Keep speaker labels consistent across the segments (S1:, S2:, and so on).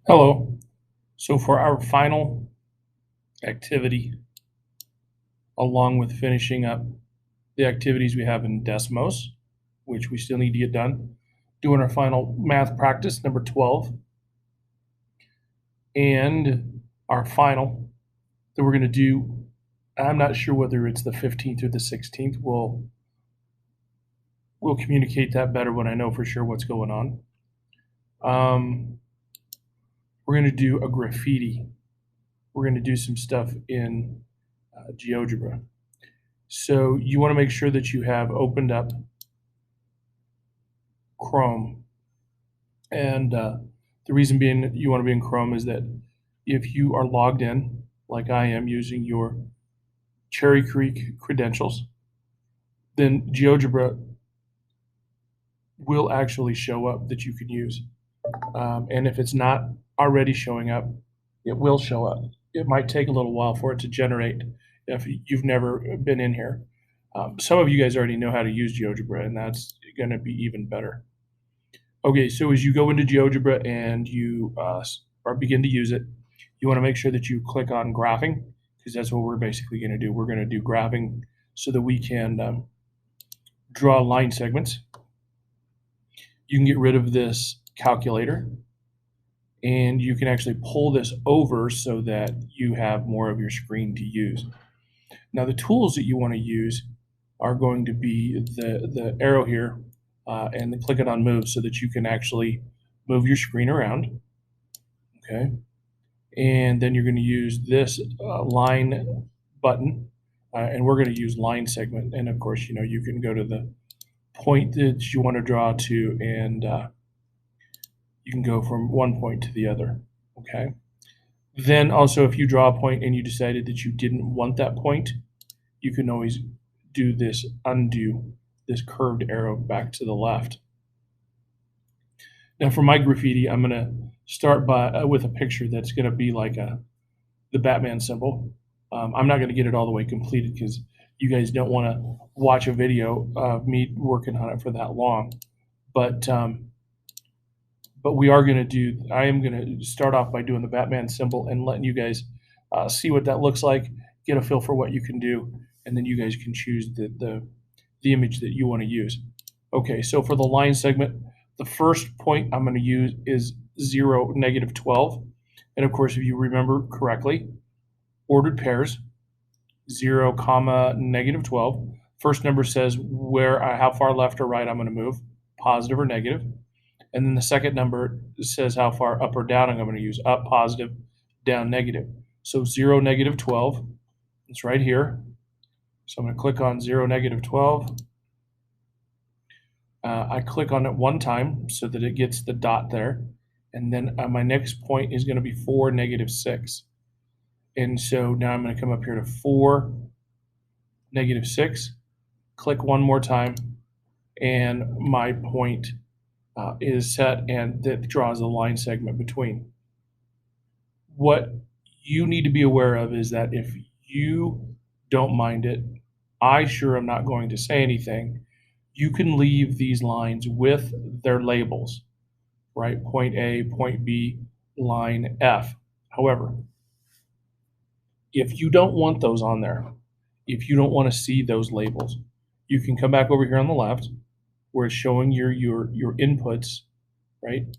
S1: Hello. So for our final activity, along with finishing up the activities we have in Desmos, which we still need to get done, doing our final math practice, number 12, and our final that we're going to do, I'm not sure whether it's the 15th or the 16th. We'll communicate that better when I know for sure what's going on. We're going to do a graffiti. We're going to do some stuff in GeoGebra. So you want to make sure that you have opened up Chrome. And the reason being you want to be in Chrome is that if you are logged in, like I am, using your Cherry Creek credentials, then GeoGebra will actually show up that you can use. And if it's not already showing up, it will show up. It might take a little while for it to generate if you've never been in here. Some of you guys already know how to use GeoGebra, and that's going to be even better. Okay, so as you go into GeoGebra and you or begin to use it, you want to make sure that you click on graphing, because that's what we're basically going to do. We're going to do graphing so that we can draw line segments. You can get rid of this calculator, and you can actually pull this over so that you have more of your screen to use. Now, the tools that you want to use are going to be the arrow here, and then click it on move so that you can actually move your screen around. Okay, and then you're going to use this line button, and we're going to use line segment. And of course, you can go to the point that you want to draw to, and you can go from one point to the other. Okay. Then also, if you draw a point and you decided that you didn't want that point, you can always do this undo, this curved arrow back to the left. Now for my graffiti, I'm going to start with a picture that's going to be like the Batman symbol. I'm not going to get it all the way completed because you guys don't want to watch a video of me working on it for that long. But we are going to do, I am going to start off by doing the Batman symbol and letting you guys see what that looks like, get a feel for what you can do, and then you guys can choose the image that you want to use. Okay, so for the line segment, the first point I'm going to use is 0, -12. And of course, if you remember correctly, ordered pairs, 0, -12. First number says how far left or right I'm going to move, positive or negative. And then the second number says how far up or down I'm going to use, up, positive, down, negative. So 0, -12, it's right here. So I'm going to click on 0, -12. I click on it one time so that it gets the dot there. And then my next point is going to be 4, -6. And so now I'm going to come up here to 4, -6, click one more time, and my point is set, and that draws a line segment between. What you need to be aware of is that if you don't mind it, I sure am not going to say anything. You can leave these lines with their labels, right? Point A, point B, line F. However, if you don't want those on there, if you don't want to see those labels, you can come back over here on the left where it's showing your inputs, right?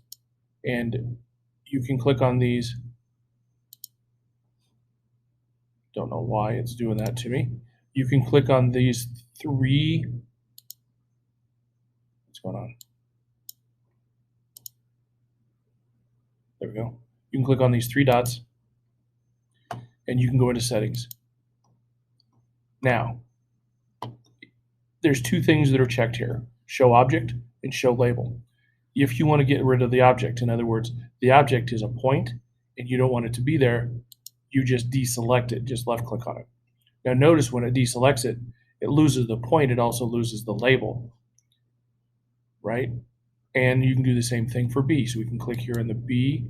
S1: And you can click on these. Don't know why it's doing that to me. You can click on these three. What's going on? There we go. You can click on these three dots and you can go into settings. Now, there's two things that are checked here: show object and show label. If you want to get rid of the object, in other words, the object is a point and you don't want it to be there, you just deselect it, just left click on it. Now notice when it deselects it, it loses the point, it also loses the label, right? And you can do the same thing for B. So we can click here in the B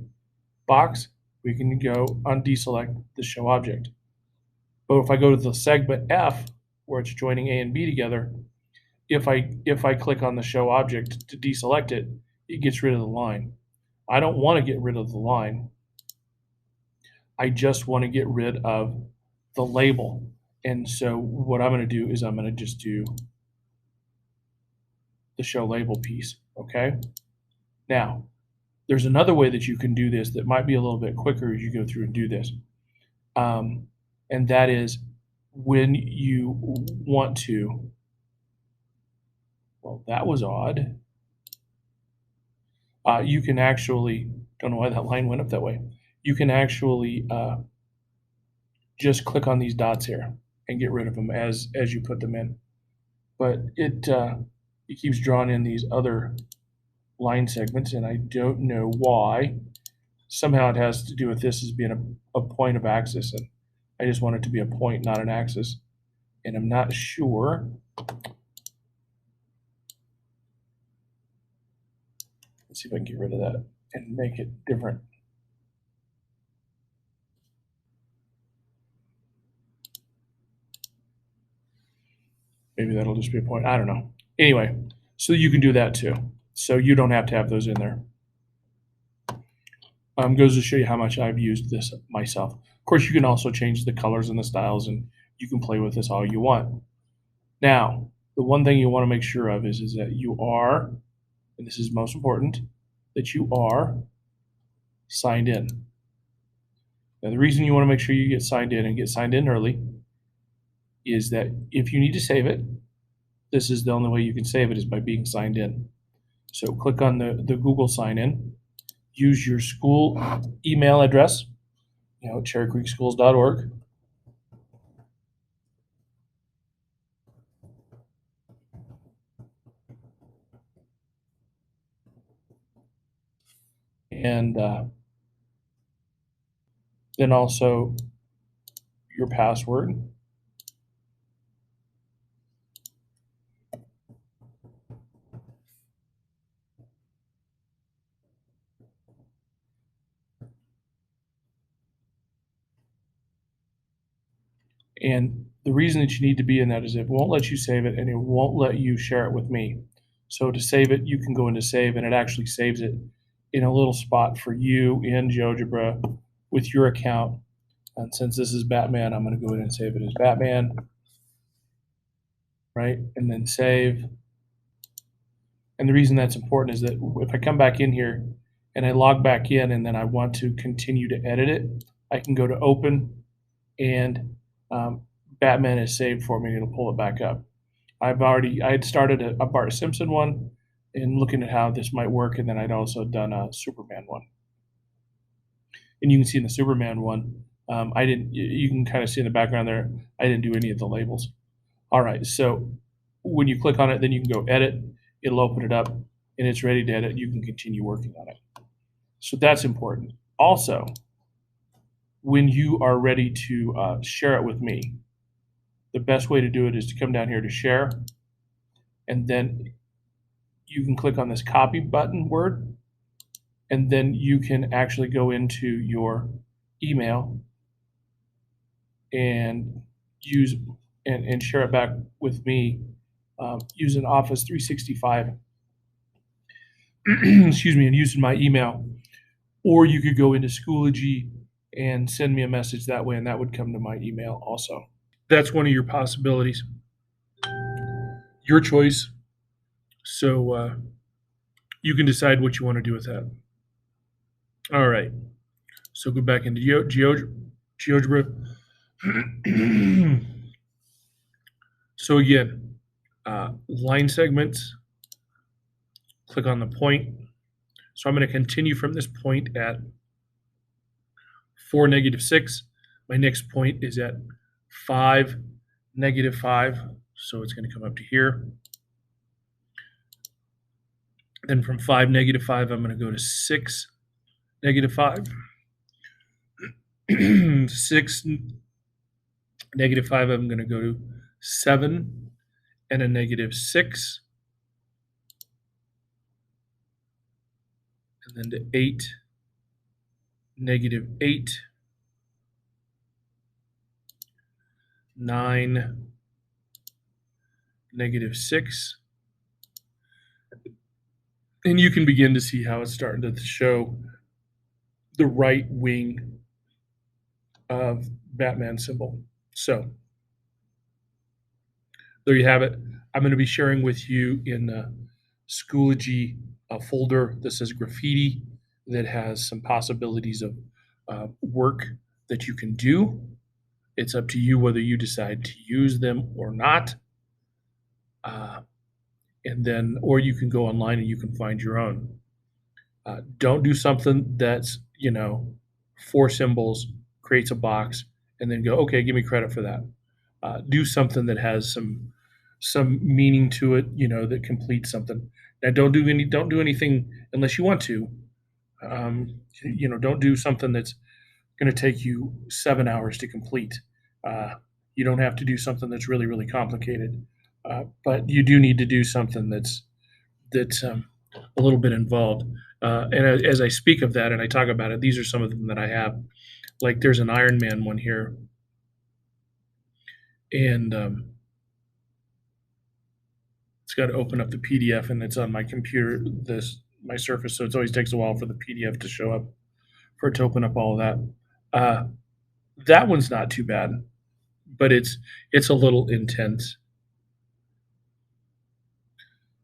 S1: box, we can go on deselect the show object. But if I go to the segment F, where it's joining A and B together, if I click on the show object to deselect it, it gets rid of the line. I don't want to get rid of the line. I just want to get rid of the label. And so what I'm going to do is I'm going to just do the show label piece, okay? Now, there's another way that you can do this that might be a little bit quicker as you go through and do this. And that is when you want to, well, that was odd. You can actually, don't know why that line went up that way. You can actually just click on these dots here and get rid of them as you put them in. But it keeps drawing in these other line segments, and I don't know why. Somehow it has to do with this as being a point of axis, and I just want it to be a point, not an axis. And I'm not sure. Let's see if I can get rid of that and make it different. Maybe that'll just be a point. I don't know. Anyway, so you can do that too. So you don't have to have those in there. Goes to show you how much I've used this myself. Of course, you can also change the colors and the styles, and you can play with this all you want. Now, the one thing you want to make sure of is that you are, and this is most important, that you are signed in. Now, the reason you want to make sure you get signed in and get signed in early is that if you need to save it, this is the only way you can save it is by being signed in. So click on the Google sign in, use your school email address, cherrycreekschools.org. And then also your password. And the reason that you need to be in that is it won't let you save it and it won't let you share it with me. So to save it, you can go into save and it actually saves it in a little spot for you in GeoGebra with your account. And since this is Batman, I'm going to go in and save it as Batman, right? And then save. And the reason that's important is that if I come back in here and I log back in and then I want to continue to edit it, I can go to open and Batman is saved for me and it'll pull it back up. I had started a Bart Simpson one and looking at how this might work, and then I'd also done a Superman one. And you can see in the Superman one, I didn't. You can kind of see in the background there, I didn't do any of the labels. All right, so when you click on it, then you can go edit. It'll open it up, and it's ready to edit. You can continue working on it. So that's important. Also, when you are ready to share it with me, the best way to do it is to come down here to share, and then you can click on this copy button word, and then you can actually go into your email and use and share it back with me using Office 365. Excuse me, and using my email. Or you could go into Schoology and send me a message that way, and that would come to my email also. That's one of your possibilities. Your choice. So you can decide what you want to do with that. All right. So go back into GeoGebra. So again, line segments, click on the point. So I'm going to continue from this point at 4, -6. My next point is at 5, -5. So it's going to come up to here. Then from 5, -5, I'm going to go to 6, -5. 6, -5, I'm going to go to 7 and a -6. And then to 8, -8. 9, -6. And you can begin to see how it's starting to show the right wing of Batman symbol. So there you have it. I'm going to be sharing with you in Schoology a folder that says graffiti that has some possibilities of work that you can do. It's up to you whether you decide to use them or not. Uh, and then, or you can go online and you can find your own. Don't do something that's, four symbols, creates a box, and then go, okay, give me credit for that. Do something that has some meaning to it, that completes something. Now, don't do anything unless you want to. Don't do something that's going to take you 7 hours to complete. Uh, you don't have to do something that's really really complicated, but you do need to do something that's a little bit involved. And as I speak of that and I talk about it, these are some of them that I have. Like there's an Iron Man one here, and it's got to open up the PDF, and it's on my computer, my Surface, so it always takes a while for the PDF to show up, for it to open up all of that. Uh, that one's not too bad, but it's a little intense.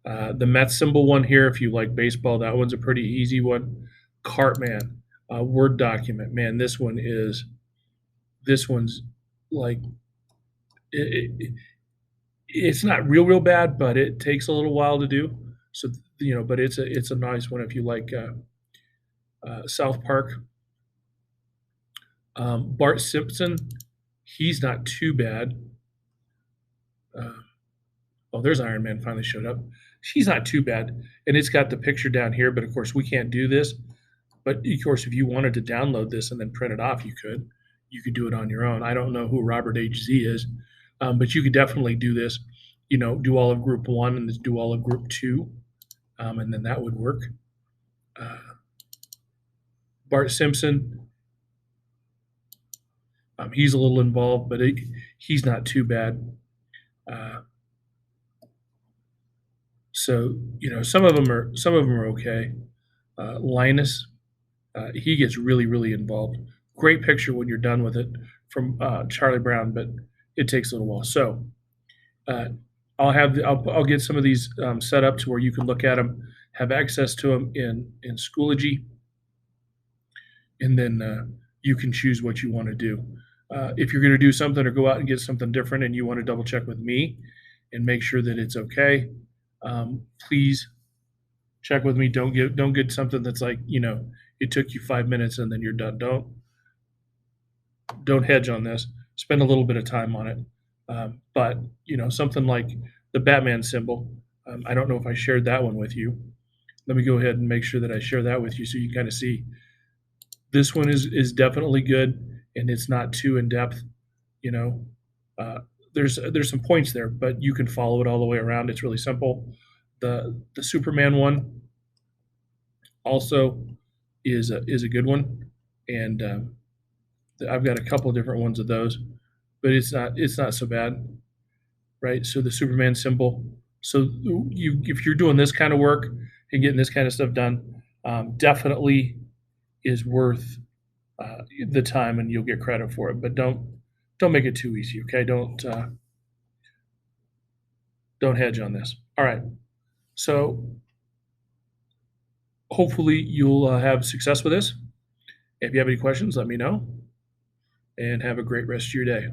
S1: The Mets symbol one here, if you like baseball, that one's a pretty easy one. Cartman, Word document, man, this one's like it, it's not real bad, but it takes a little while to do. So but it's a nice one if you like South Park. Bart Simpson, he's not too bad. Uh, oh, there's Iron Man finally showed up. She's not too bad, and it's got the picture down here. But of course, we can't do this. But of course, if you wanted to download this and then print it off, you could. You could do it on your own. I don't know who Robert HZ is, but you could definitely do this. Do all of Group 1 and then do all of Group 2, and then that would work. Uh, Bart Simpson, he's a little involved, but he's not too bad. Uh, so some of them are okay. Linus, he gets really really involved. Great picture when you're done with it from Charlie Brown, but it takes a little while. So uh, I'll get some of these set up to where you can look at them, have access to them in Schoology, and then you can choose what you want to do. If you're going to do something or go out and get something different, and you want to double check with me and make sure that it's okay, please check with me. Don't get something that's like it took you 5 minutes and then you're done. Don't hedge on this. Spend a little bit of time on it. But something like the Batman symbol. I don't know if I shared that one with you. Let me go ahead and make sure that I share that with you so you can kind of see. This one is definitely good, and it's not too in depth. You know, uh, there's some points there, but you can follow it all the way around. It's really simple. The Superman one also is a good one, and I've got a couple of different ones of those, but it's not so bad, right? So the Superman symbol. So if you're doing this kind of work and getting this kind of stuff done, definitely is worth the time, and you'll get credit for it. But don't make it too easy, okay? Don't hedge on this. All right. So hopefully you'll have success with this. If you have any questions, let me know, and have a great rest of your day.